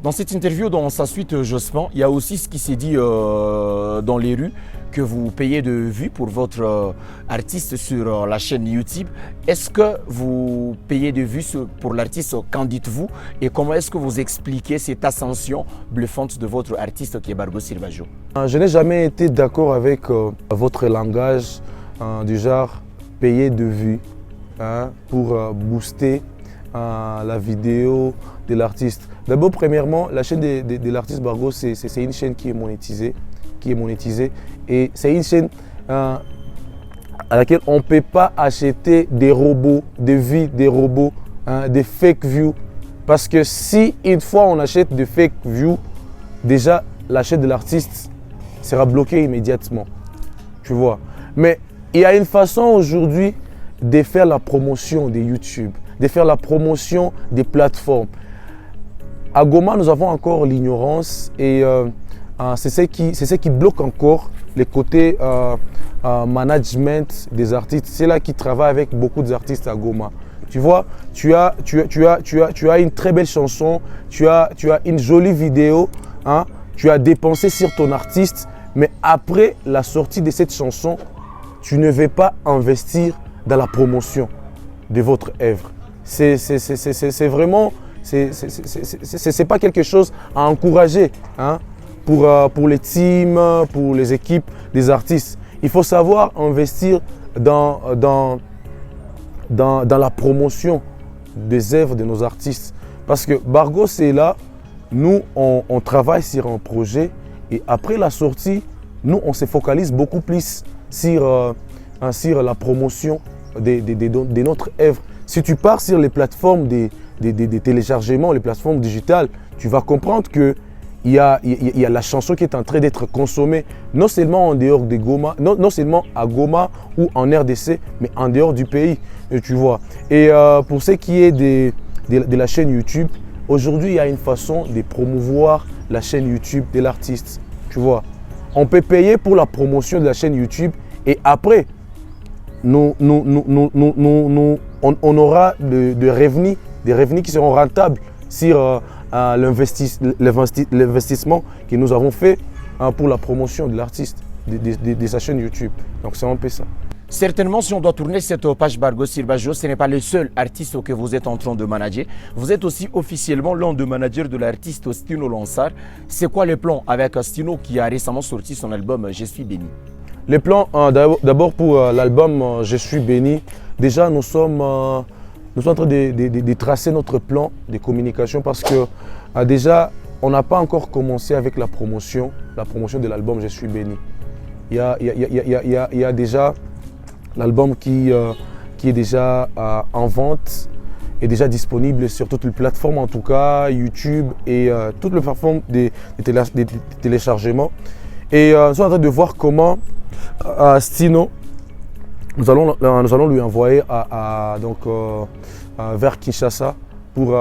Dans cette interview, dans sa suite Jospin, il y a aussi ce qui s'est dit dans les rues, que vous payez de vues pour votre artiste sur la chaîne YouTube. Est-ce que vous payez de vues pour l'artiste? Qu'en dites-vous? Et comment est-ce que vous expliquez cette ascension bluffante de votre artiste qui est Bargo Sirbajo? Je n'ai jamais été d'accord avec votre langage du genre payer de vues pour booster la vidéo de l'artiste. D'abord, premièrement, la chaîne de l'artiste Bargo, c'est une chaîne qui est monétisée. Et c'est une chaîne à laquelle on ne peut pas acheter des robots, des vies, des robots, des fake views. Parce que si une fois on achète des fake views, déjà la chaîne de l'artiste sera bloquée immédiatement. Tu vois. Mais il y a une façon aujourd'hui de faire la promotion de YouTube, de faire la promotion des plateformes. À Goma, nous avons encore l'ignorance et c'est ce qui bloque encore les côtés management des artistes. C'est là qui travaille avec beaucoup d'artistes à Goma. Tu vois, tu as une très belle chanson, tu as une jolie vidéo, tu as dépensé sur ton artiste, mais après la sortie de cette chanson, tu ne veux pas investir dans la promotion de votre œuvre. C'est vraiment, c'est pas quelque chose à encourager pour les teams, pour les équipes des artistes. Il faut savoir investir dans la promotion des œuvres de nos artistes. Parce que Bargo, c'est là, nous, on travaille sur un projet et après la sortie, nous, on se focalise beaucoup plus sur la promotion de notre œuvre. Si tu pars sur les plateformes des téléchargements, les plateformes digitales, tu vas comprendre que il y a la chanson qui est en train d'être consommée, non seulement en dehors de Goma, non seulement à Goma ou en RDC, mais en dehors du pays, tu vois. Et pour ce qui est de la chaîne YouTube, aujourd'hui, il y a une façon de promouvoir la chaîne YouTube de l'artiste, tu vois. On peut payer pour la promotion de la chaîne YouTube et après, on aura des revenus qui seront rentables sur l'investissement que nous avons fait pour la promotion de l'artiste, de sa chaîne YouTube. Donc c'est un peu ça. Certainement, si on doit tourner cette page Bargo Sirbajo, ce n'est pas le seul artiste que vous êtes en train de manager. Vous êtes aussi officiellement l'un des managers de l'artiste Stino Lansar. C'est quoi le plan avec Stino qui a récemment sorti son album Je suis béni? Les plans, d'abord pour l'album Je suis béni, déjà nous sommes en train de tracer notre plan de communication parce que déjà on n'a pas encore commencé avec la promotion de l'album Je suis béni. Il y a déjà l'album qui est déjà en vente et déjà disponible sur toutes les plateformes, en tout cas YouTube et toutes les plateformes de téléchargement. Et nous sommes en train de voir comment Stino, nous allons lui envoyer vers Kinshasa pour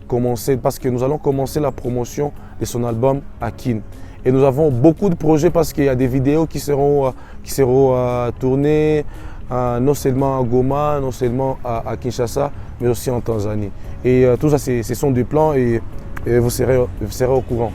commencer, parce que nous allons commencer la promotion de son album à Kin. Et nous avons beaucoup de projets parce qu'il y a des vidéos qui seront tournées non seulement à Goma, non seulement à Kinshasa, mais aussi en Tanzanie. Et tout ça, ce sont des plans et vous serez au courant.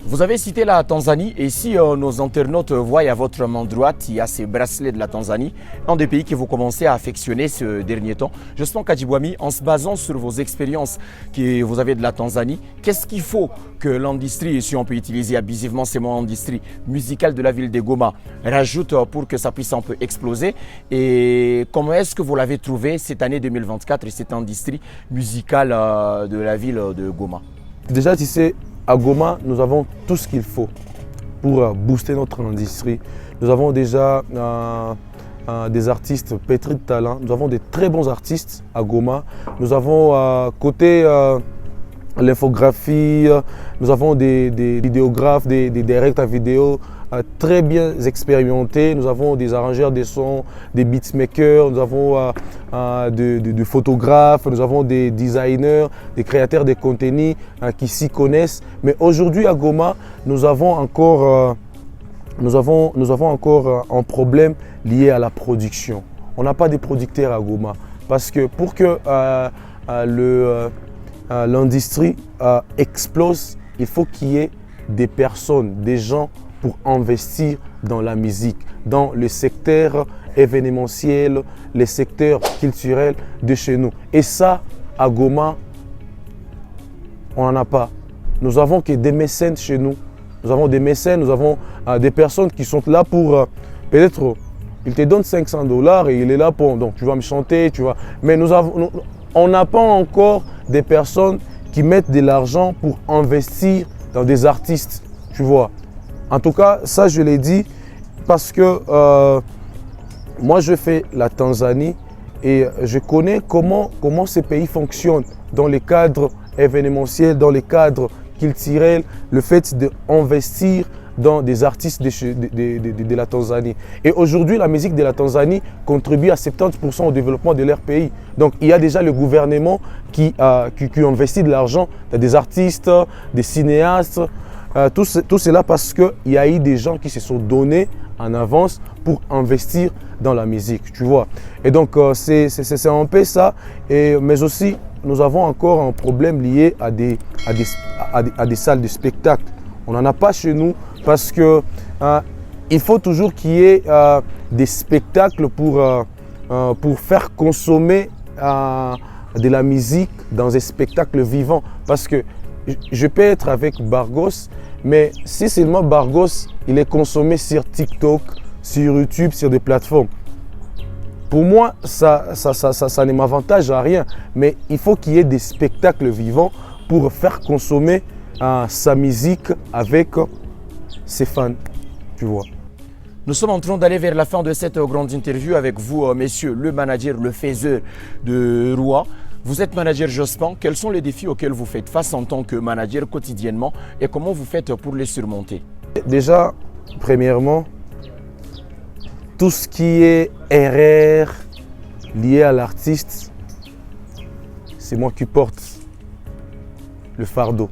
Vous avez cité la Tanzanie et si nos internautes voient à votre main droite, il y a ces bracelets de la Tanzanie, un des pays que vous commencez à affectionner ce dernier temps. Jospin Kadjibwami, en se basant sur vos expériences que vous avez de la Tanzanie, qu'est-ce qu'il faut que l'industrie, si on peut utiliser abusivement ces mots, industrie musicale de la ville de Goma, rajoute pour que ça puisse un peu exploser? Et comment est-ce que vous l'avez trouvé cette année 2024 et cette industrie musicale de la ville de Goma? Déjà, tu sais, à Goma, nous avons tout ce qu'il faut pour booster notre industrie. Nous avons déjà des artistes pétris de talent. Nous avons des très bons artistes à Goma. Nous avons côté l'infographie, nous avons des vidéographes, des directeurs vidéo très bien expérimentés. Nous avons des arrangeurs de sons, des beatmakers, nous avons des photographes, nous avons des designers, des créateurs de contenu qui s'y connaissent. Mais aujourd'hui à Goma, nous avons encore un problème lié à la production. On n'a pas de producteurs à Goma parce que pour que l'industrie explose, il faut qu'il y ait des personnes, des gens pour investir dans la musique, dans le secteur événementiel, les secteurs culturels de chez nous. Et ça, à Goma, on n'en a pas. Nous avons que des mécènes chez nous. Nous avons des mécènes, nous avons des personnes qui sont là pour peut-être, il te donne 500 $ et il est là pour, donc tu vas me chanter, tu vas. Mais on n'a pas encore des personnes qui mettent de l'argent pour investir dans des artistes, tu vois. En tout cas, ça je l'ai dit parce que moi je fais la Tanzanie et je connais comment ces pays fonctionnent dans les cadres événementiels, dans les cadres culturels, le fait d'investir dans des artistes de la Tanzanie. Et aujourd'hui, la musique de la Tanzanie contribue à 70% au développement de leur pays. Donc, il y a déjà le gouvernement qui investit de l'argent dans des artistes, des cinéastes, tout cela parce qu'il y a eu des gens qui se sont donnés en avance pour investir dans la musique, tu vois. Et donc, c'est un peu ça. Mais aussi, nous avons encore un problème lié à des salles de spectacle. On n'en a pas chez nous parce que il faut toujours qu'il y ait des spectacles pour faire consommer de la musique dans un spectacle vivant. Parce que je peux être avec Bargos, mais si seulement Bargos, il est consommé sur TikTok, sur YouTube, sur des plateformes. Pour moi, ça ne m'avantage à rien, mais il faut qu'il y ait des spectacles vivants pour faire consommer sa musique avec ses fans, tu vois. Nous sommes en train d'aller vers la fin de cette grande interview avec vous, messieurs, le manager, le faiseur de Roi. Vous êtes manager Jospin. Quels sont les défis auxquels vous faites face en tant que manager quotidiennement et comment vous faites pour les surmonter? Déjà, premièrement, tout ce qui est RR lié à l'artiste, c'est moi qui porte le fardeau.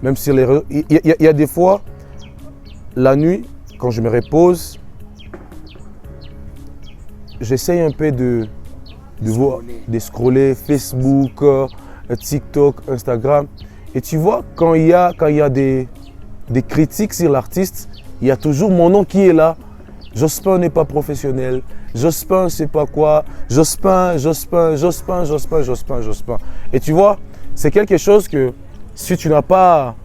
Même sur les réseaux, il y a des fois, la nuit, quand je me repose, j'essaye un peu de scroller Facebook, TikTok, Instagram. Et tu vois, quand il y a des critiques sur l'artiste, il y a toujours mon nom qui est là. Jospin n'est pas professionnel. Jospin, c'est pas quoi. Jospin. Et tu vois, c'est quelque chose que si tu n'as pas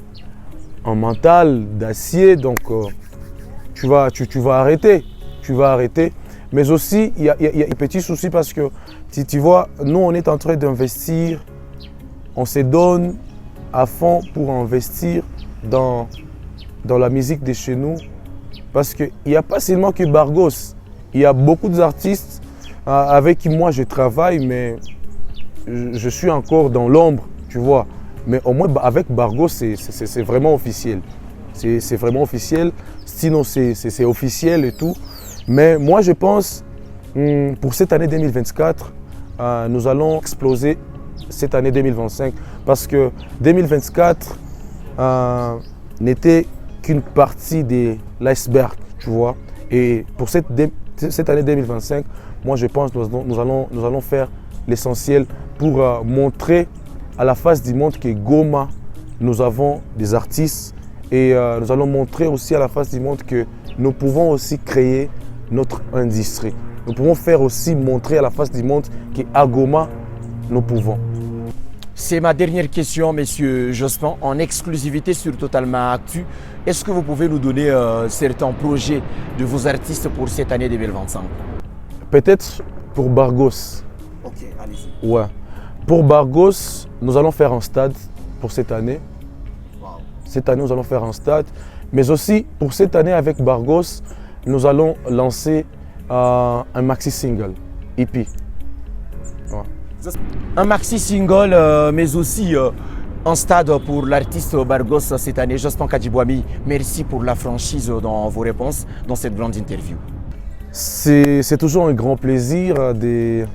un mental d'acier, donc tu vas arrêter. Tu vas arrêter. Mais aussi, il y a un petit souci parce que, tu vois, nous, on est en train d'investir. On se donne à fond pour investir dans la musique de chez nous. Parce qu'il n'y a pas seulement que Bargos. Il y a beaucoup d'artistes avec qui moi je travaille, mais je suis encore dans l'ombre, tu vois. Mais au moins avec Bargos, c'est vraiment officiel. C'est vraiment officiel. Sinon, c'est officiel et tout. Mais moi, je pense, pour cette année 2024, nous allons exploser cette année 2025. Parce que 2024 n'était qu'une partie de l'iceberg, tu vois. Et pour cette année 2025, moi je pense que nous allons faire l'essentiel pour montrer à la face du monde que Goma, nous avons des artistes et nous allons montrer aussi à la face du monde que nous pouvons aussi créer notre industrie. Nous pouvons faire aussi montrer à la face du monde qu'à Goma, nous pouvons. C'est ma dernière question, Monsieur Jospin, en exclusivité sur Totalement Actu. Est-ce que vous pouvez nous donner certains projets de vos artistes pour cette année 2025? Peut-être pour Bargos. Ok, allez-y. Ouais. Pour Bargos, nous allons faire un stade pour cette année. Wow. Cette année, nous allons faire un stade. Mais aussi, pour cette année avec Bargos, nous allons lancer un maxi-single, EP. Ouais. Un maxi-single, mais aussi un stade pour l'artiste Bargos cette année. Jospin Kadjibouami, merci pour la franchise dans vos réponses dans cette grande interview. C'est toujours un grand plaisir de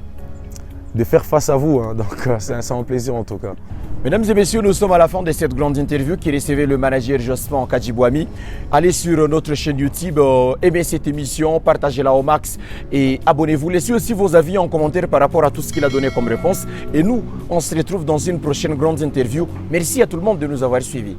faire face à vous. Hein. Donc c'est un plaisir en tout cas. Mesdames et messieurs, nous sommes à la fin de cette grande interview qui recevait le manager Jospin Kadjibouami. Allez sur notre chaîne YouTube, aimez cette émission, partagez-la au max et abonnez-vous. Laissez aussi vos avis en commentaire par rapport à tout ce qu'il a donné comme réponse. Et nous, on se retrouve dans une prochaine grande interview. Merci à tout le monde de nous avoir suivis.